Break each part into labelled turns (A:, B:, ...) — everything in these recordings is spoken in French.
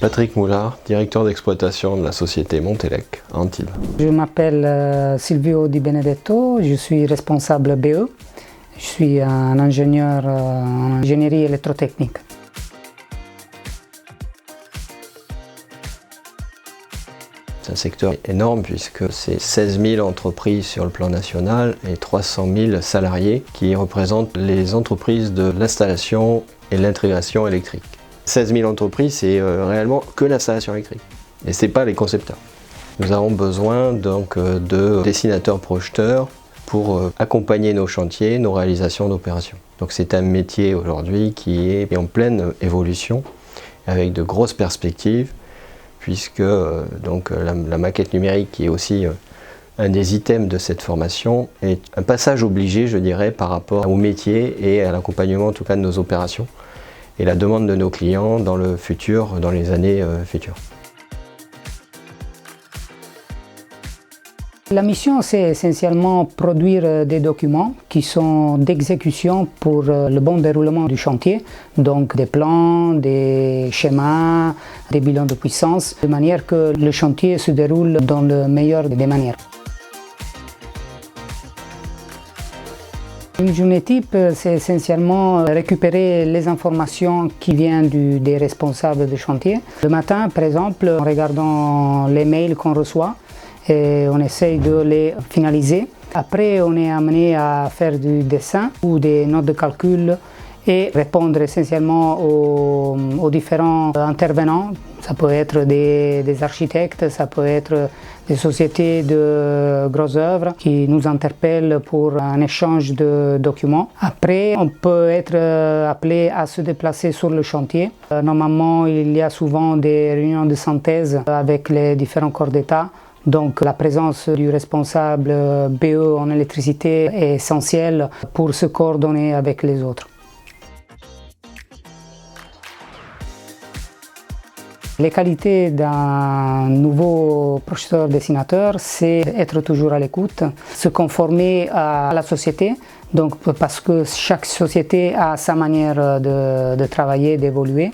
A: Patrick Moulard, directeur d'exploitation de la société Montelec à Antibes.
B: Je m'appelle Silvio Di Benedetto, je suis responsable BE. Je suis un ingénieur en ingénierie électrotechnique.
A: C'est un secteur énorme puisque c'est 16 000 entreprises sur le plan national et 300 000 salariés qui représentent les entreprises de l'installation et l'intégration électrique. 16 000 entreprises, c'est réellement que l'installation électrique et ce n'est pas les concepteurs. Nous avons besoin donc de dessinateurs projeteurs pour accompagner nos chantiers, nos réalisations d'opérations. Donc c'est un métier aujourd'hui qui est en pleine évolution avec de grosses perspectives, puisque la maquette numérique, qui est aussi un des items de cette formation, est un passage obligé, je dirais, par rapport au métier et à l'accompagnement en tout cas de nos opérations et la demande de nos clients dans le futur, dans les années futures.
B: La mission, c'est essentiellement produire des documents qui sont d'exécution pour le bon déroulement du chantier, donc des plans, des schémas, des bilans de puissance, de manière que le chantier se déroule dans le meilleur des manières. Une journée type, c'est essentiellement récupérer les informations qui viennent des responsables de chantier. Le matin, par exemple, en regardant les mails qu'on reçoit, et on essaye de les finaliser. Après, on est amené à faire du dessin ou des notes de calcul et répondre essentiellement aux différents intervenants. Ça peut être des architectes, ça peut être des sociétés de grosses œuvres qui nous interpellent pour un échange de documents. Après, on peut être appelé à se déplacer sur le chantier. Normalement, il y a souvent des réunions de synthèse avec les différents corps d'État. Donc la présence du responsable BE en électricité est essentielle pour se coordonner avec les autres. Les qualités d'un nouveau projeteur dessinateur, c'est être toujours à l'écoute, se conformer à la société, donc parce que chaque société a sa manière de travailler, d'évoluer.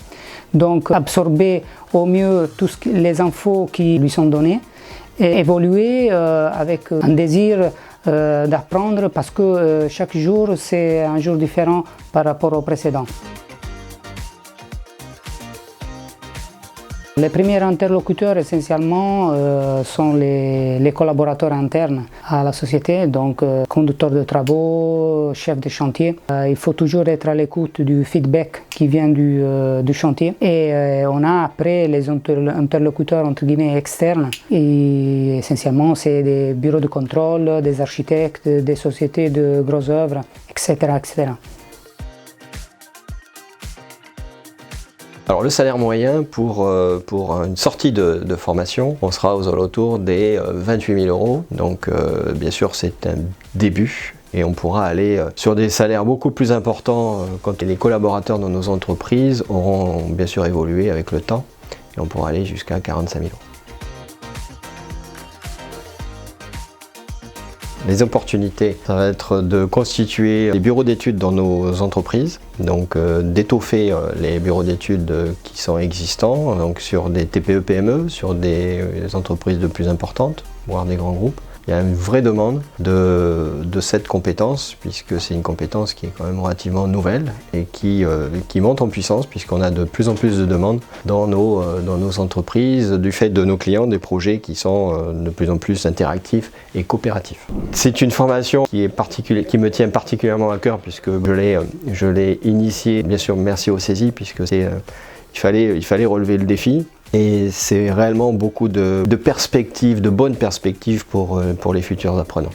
B: Donc absorber au mieux toutes les infos qui lui sont données, et évoluer avec un désir d'apprendre parce que chaque jour c'est un jour différent par rapport au précédent. Les premiers interlocuteurs essentiellement sont les collaborateurs internes à la société, donc conducteurs de travaux, chefs de chantier. Il faut toujours être à l'écoute du feedback qui vient du chantier. Et on a après les interlocuteurs entre guillemets externes. Et essentiellement c'est des bureaux de contrôle, des architectes, des sociétés de grosses œuvres, etc., etc.
A: Alors le salaire moyen pour une sortie de formation, on sera aux alentours des 28 000 €. Donc bien sûr c'est un début et on pourra aller sur des salaires beaucoup plus importants quand les collaborateurs dans nos entreprises auront bien sûr évolué avec le temps et on pourra aller jusqu'à 45 000 €. Les opportunités, ça va être de constituer des bureaux d'études dans nos entreprises, donc d'étoffer les bureaux d'études qui sont existants, donc sur des TPE-PME, sur des entreprises de plus importantes, voire des grands groupes. Il y a une vraie demande de cette compétence, puisque c'est une compétence qui est quand même relativement nouvelle et qui monte en puissance, puisqu'on a de plus en plus de demandes dans nos entreprises, du fait de nos clients, des projets qui sont de plus en plus interactifs et coopératifs. C'est une formation qui me tient particulièrement à cœur, puisque je l'ai initiée, bien sûr merci au CESI, puisque il fallait relever le défi. Et c'est réellement beaucoup de perspectives, de bonnes perspectives pour les futurs apprenants.